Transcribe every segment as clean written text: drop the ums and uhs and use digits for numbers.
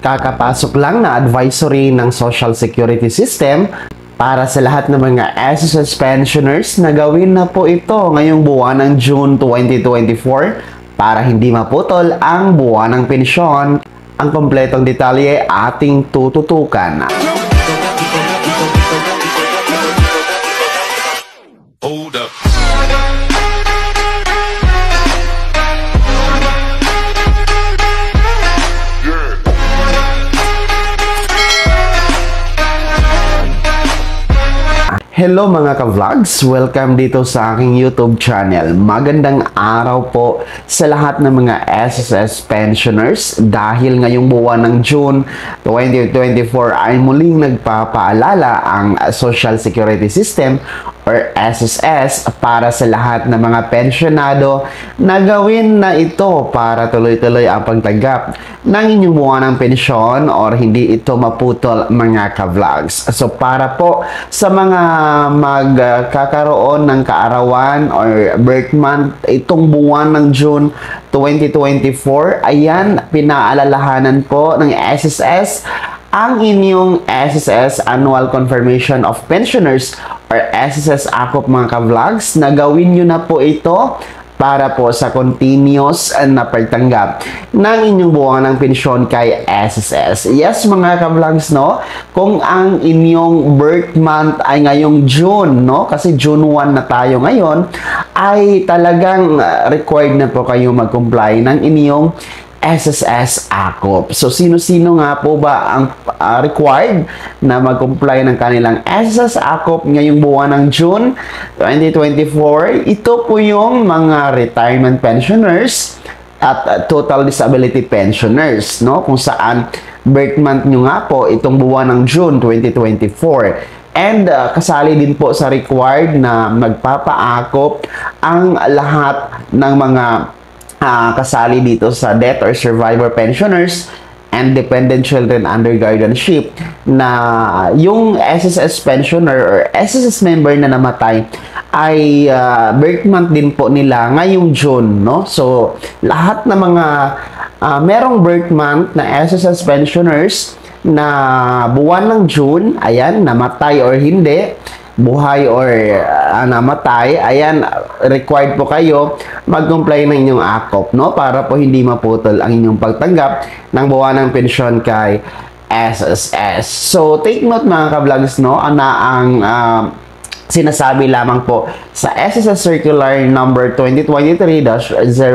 Kakapasok lang na advisory ng Social Security System para sa lahat ng mga SSS pensioners na gawin na po ito ngayong buwan ng June 2024 para hindi maputol ang buwan ng pensyon. Ang kompletong detalye ating tututukan. Hold up. Hello mga ka-vlogs! Welcome dito sa aking YouTube channel. Magandang araw po sa lahat ng mga SSS pensioners dahil ngayong buwan ng June 2024 ay muling nagpapaalala ang Social Security System or SSS para sa lahat ng mga pensyonado na gawin na ito para tuloy-tuloy ang pagtanggap ng inyong buwan ng pensyon or hindi ito maputol mga ka-vlogs. So para po sa mga magkakaroon ng kaarawan or birth month itong buwan ng June 2024, ayan, pinaalalahanan po ng SSS ang inyong SSS Annual Confirmation of Pensioners or SSS AKOP mga ka-vlogs na gawin nyo na po ito para po sa continuous na pagtanggap ng inyong buwan ng pensyon kay SSS. Yes mga ka-vlogs, no? Kung ang inyong birth month ay ngayong June, no? Kasi June 1 na tayo ngayon, ay talagang required na po kayo mag-comply ng inyong SSS AKOP. So, sino-sino nga po ba ang required na mag-comply ng kanilang SSS AKOP ngayong buwan ng June 2024? Ito po yung mga retirement pensioners at total disability pensioners, no? Kung saan birth month nyo nga po itong buwan ng June 2024. And kasali din po sa required na magpapa-AKOP ang lahat ng mga kasali dito sa death or survivor pensioners and dependent children under guardianship na yung SSS pensioner or SSS member na namatay ay birth month din po nila ngayong June, no? So lahat ng mga merong birth month na SSS pensioners na buwan ng June, ayan, namatay or hindi, buhay or namatay, ayan, required po kayo mag-comply ng inyong AKOP, no? Para po hindi maputol ang inyong pagtanggap ng buwan ng pensyon kay SSS. So, take note mga ka-vlogs, no? Na ang sinasabi lamang po sa SSS Circular number 2023-014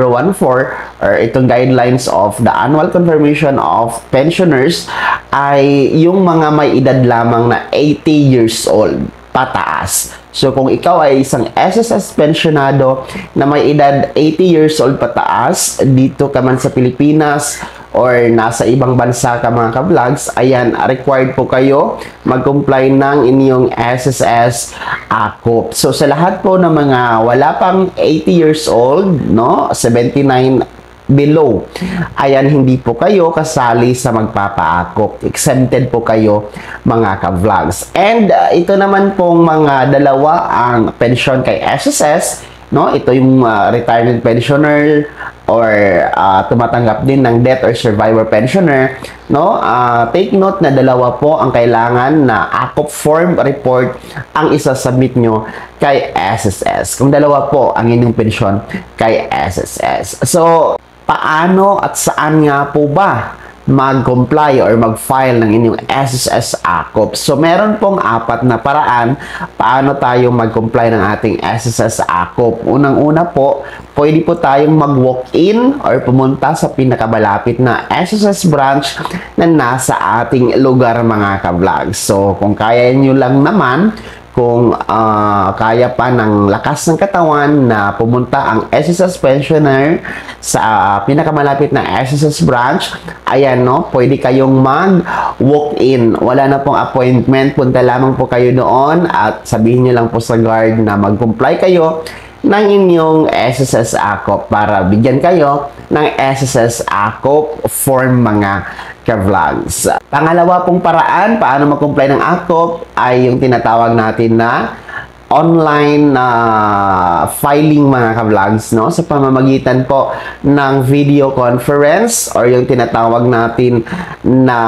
or itong guidelines of the annual confirmation of pensioners ay yung mga may edad lamang na 80 years old pataas. So, kung ikaw ay isang SSS pensionado na may edad 80 years old pataas, dito ka man sa Pilipinas or nasa ibang bansa ka mga ka-vlogs, ayan, required po kayo mag-comply ng inyong SSS AKOP. So, sa lahat po ng mga wala pang 80 years old, no, 79 below, ayan, hindi po kayo kasali sa magpapa-AKOP. Exempted po kayo mga ka-vlogs. And ito naman pong mga dalawa ang pensyon kay SSS, no? Ito yung retirement pensioner or tumatanggap din ng death or survivor pensioner, no? Take note na dalawa po ang kailangan na AKOP form report ang isa-submit nyo kay SSS. Kung dalawa po ang inyong pensyon kay SSS. So, paano at saan nga po ba mag-comply or mag-file ng inyong SSS AKOP? So, meron pong apat na paraan paano tayo mag-comply ng ating SSS AKOP. Unang-una po, pwede po tayong mag-walk-in or pumunta sa pinakamalapit na SSS branch na nasa ating lugar mga ka-vlogs. So, kung kaya nyo lang naman, kung kaya pa ng lakas ng katawan na pumunta ang SSS pensioner sa pinakamalapit na SSS branch, ayan, no, pwede kayong mag-walk-in. Wala na pong appointment, punta lamang po kayo doon at sabihin nyo lang po sa guard na mag-comply kayo ng inyong SSS AKOP para bigyan kayo ng SSS AKOP form mga ka-vlogs. Pangalawa pong paraan paano mag-comply ng AKOP ay yung tinatawag natin na online na filing mga ka-vlogs, no? Sa pamamagitan po ng video conference or yung tinatawag natin na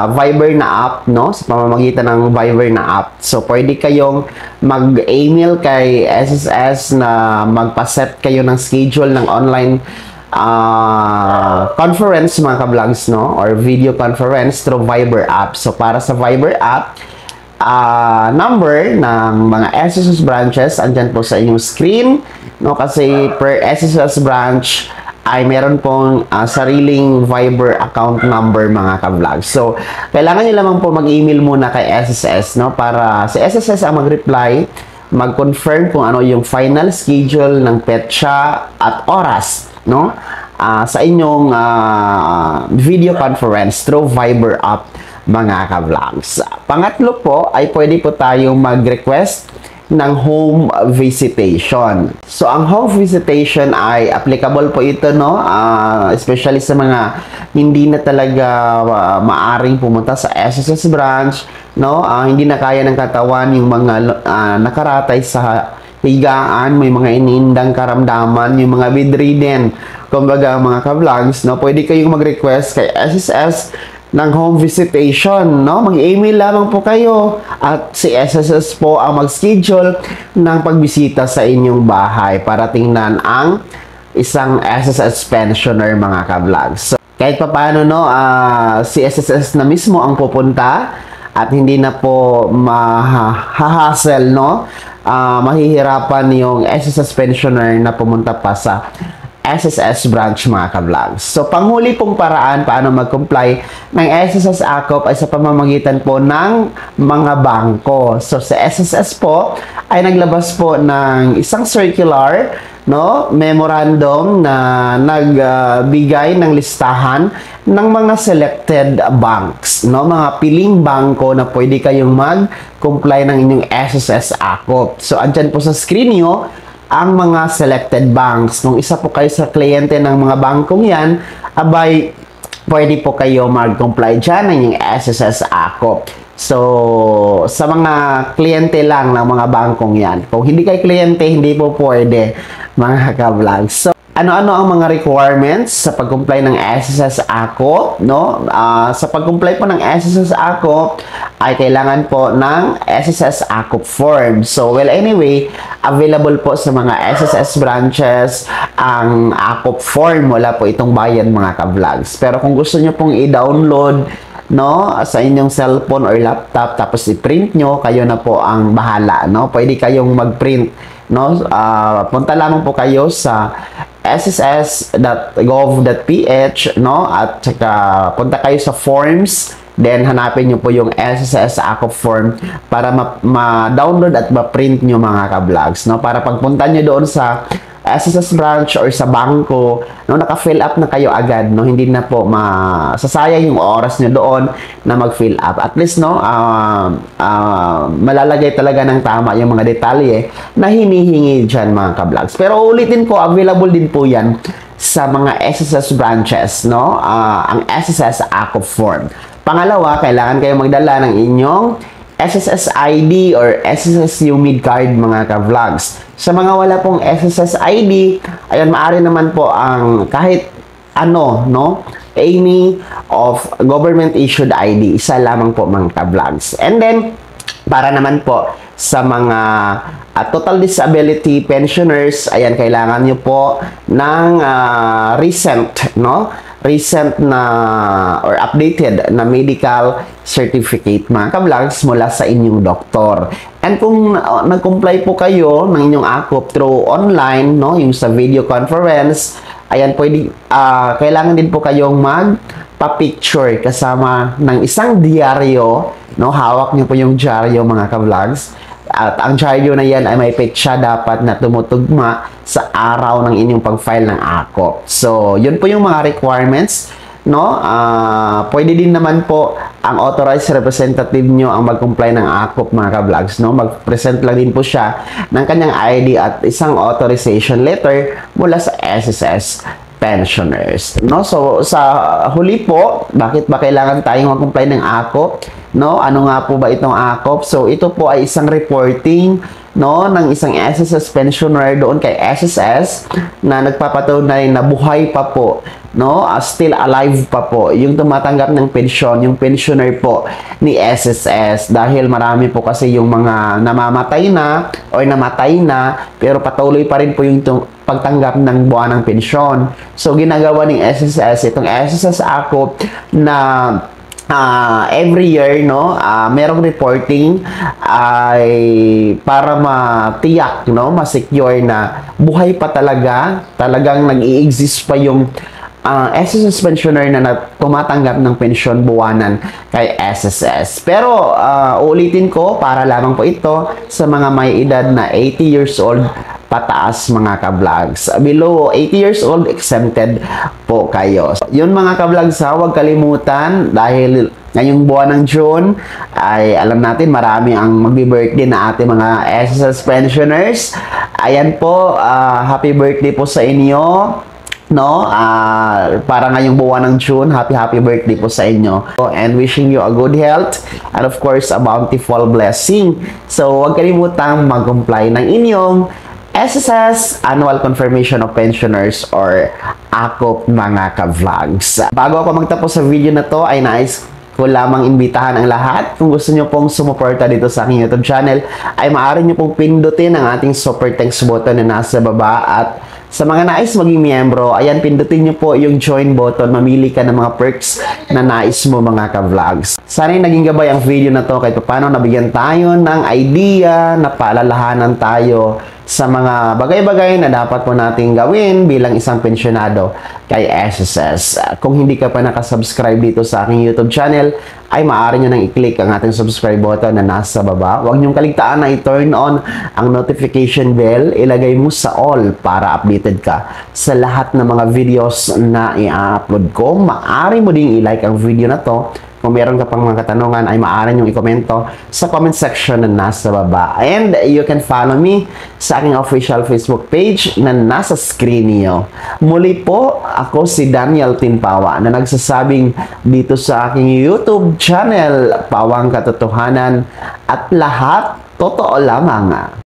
Viber na app, no? Sa pamamagitan ng Viber na app. So, pwede kayong mag-email kay SSS na magpa-set kayo ng schedule ng online conference mga ka-vlogs, no? Or video conference through Viber app. So, para sa Viber app, number ng mga SSS branches andyan po sa inyong screen, no? Kasi per SSS branch ay meron pong sariling Viber account number mga ka-vlogs. So, kailangan nyo lamang po mag-email muna kay SSS, no? Para si SSS ang mag-reply, mag-confirm kung ano yung final schedule ng petsa at oras, no? Sa inyong video conference through Viber app mga ka-vlogs. Pangatlo po ay pwede po tayong mag-request ng home visitation. So, ang home visitation ay applicable po ito, no? Especially sa mga hindi na talaga maaring pumunta sa SSS branch, no? Hindi na kaya ng katawan yung mga nakaratay sa higaan, may mga iniindang karamdaman, yung mga bedridden. Kumbaga mga ka-vlogs, no? Pwede kayong mag-request kay SSS ng home visitation, no? Mag-email lamang po kayo at si SSS po ang mag-schedule ng pagbisita sa inyong bahay para tingnan ang isang SSS pensioner mga ka-vlogs. So, kahit pa paano, no, si SSS na mismo ang pupunta at hindi na po mahahassle, no? Mahihirapan yung SSS pensioner na pumunta pa sa SSS branch mga ka-vlogs. So, panghuli pong paraan paano mag-comply ng SSS AKOP ay sa pamamagitan po ng mga bangko. So, sa SSS po ay naglabas po ng isang circular, no, memorandum na nagbigay ng listahan ng mga selected banks, no, mga piling bangko na pwede kayong mag-comply ng inyong SSS AKOP. So, andyan po sa screen nyo ang mga selected banks. Kung isa po kayo sa kliyente ng mga bangkong yan, abay, pwede po kayo mag-comply dyan ng yung SSS AKOP. So, sa mga kliyente lang ng mga bangkong yan. Kung hindi kayo kliyente, hindi po pwede mga ka-vlogs. So, ano-ano ang mga requirements sa pag-comply ng SSS AKOP, no? Sa pag-comply po ng SSS AKOP ay kailangan po ng SSS AKOP form. So, well, anyway, available po sa mga SSS branches ang AKOP form. Wala po itong bayan mga ka-vlogs. Pero kung gusto nyo pong i-download, no, sa inyong cellphone or laptop tapos i-print nyo, kayo na po ang bahala, no? Pwede kayong mag-print, no? Punta lamang po kayo sa sss.gov.ph, no? At saka punta kayo sa forms, then hanapin nyo po yung SSS AKOP form para ma-download at ma-print nyo mga ka-vlogs, no? Para pagpunta nyo doon sa SSS branch or sa bangko, no, naka-fill up na kayo agad, no? Hindi na po masasayang yung oras nyo doon na mag-fill up. At least, no, malalagay talaga ng tama yung mga detalye na hinihingi dyan mga ka-vlogs. Pero ulitin ko, available din po yan sa mga SSS branches, no? Ang SSS AKOP form. Pangalawa, kailangan kayo magdala ng inyong SSS ID or SSS UMID card mga ka-vlogs. Sa mga wala pong SSS ID, ayan, maaari naman po ang kahit ano, no? Any of government issued ID, isa lamang po mga ka-vlogs. And then, para naman po sa mga total disability pensioners, ayan, kailangan nyo po ng recent, no? Recent na or updated na medical certificate mga ka-vlogs mula sa inyong doktor. And kung nag-comply po kayo ng inyong AKOP through online, no, yung sa video conference, ayan, pwede, kailangan din po kayong magpa-picture kasama ng isang diaryo, no? Hawak niyo po yung diaryo mga ka-vlogs. At ang diaryo na yan ay may petsa dapat na tumutugma sa araw ng inyong pag-file ng AKOP. So, yun po yung mga requirements, no? Pwede din naman po ang authorized representative nyo ang mag-comply ng AKOP mga ka-vlogs, no? Mag-present lang din po siya ng kanyang ID at isang authorization letter mula sa SSS pensioners, no? So, sa huli po, bakit ba kailangan tayong mag-comply ng AKOP? No? Ano nga po ba itong AKOP? So, ito po ay isang reporting no, ng isang SSS pensioner doon kay SSS na nagpapatunay na buhay pa po, no, still alive pa po yung tumatanggap ng pensyon, yung pensioner po ni SSS, dahil marami po kasi yung mga namamatay na or namatay na pero patuloy pa rin po yung pagtanggap ng buwan ng pensyon. So ginagawa ng SSS, itong SSS Akop na every year, no, merong reporting ay para matiyak, no, ma-secure na buhay pa talagang nag-i-exist pa yung SSS pensioner na tumatanggap ng pensyon buwanan kay SSS. Pero ulitin ko, para lamang po ito sa mga may edad na 80 years old pataas, mga ka-vlogs. Below 80 years old, exempted po kayo. Yun, mga ka-vlogs, huwag kalimutan, dahil ngayong buwan ng June ay alam natin marami ang magbi-birthday na ating mga SSS pensioners. Ayan po, happy birthday po sa inyo, no, para ngayong buwan ng June. Happy birthday po sa inyo, and wishing you a good health and of course a bountiful blessing. So huwag kalimutang mag-comply ng inyong SSS Annual Confirmation of Pensioners or AKOP, mga ka-vlogs. Bago ako magtapos sa video na to, ay nais ko lamang imbitahan ang lahat. Kung gusto nyo pong sumuporta dito sa aking YouTube channel, ay maaari nyo pong pindutin ang ating super thanks button na nasa baba. At sa mga nais maging miyembro, ayan, pindutin nyo po yung join button. Mamili ka ng mga perks na nais mo, mga ka-vlogs. Sana'y naging gabay ang video na to kahit paano nabigyan tayo ng idea, na paalalahanan tayo sa mga bagay-bagay na dapat po nating gawin bilang isang pensyonado kay SSS. Kung hindi ka pa nakasubscribe dito sa aking YouTube channel, ay maaari nyo nang i-click ang ating subscribe button na nasa baba. Huwag nyong kaligtaan na i-turn on ang notification bell. Ilagay mo sa all para updated ka sa lahat ng mga videos na i-upload ko. Maaari mo ding i-like ang video na to. Kung meron ka pang mga katanungan, ay maaari nyo i-komento sa comment section na nasa baba. And you can follow me sa aking official Facebook page na nasa screen niyo. Muli po, ako si Daniel Tinpawa na nagsasabing dito sa aking YouTube channel, Pawang Katotohanan, at lahat totoo lamang.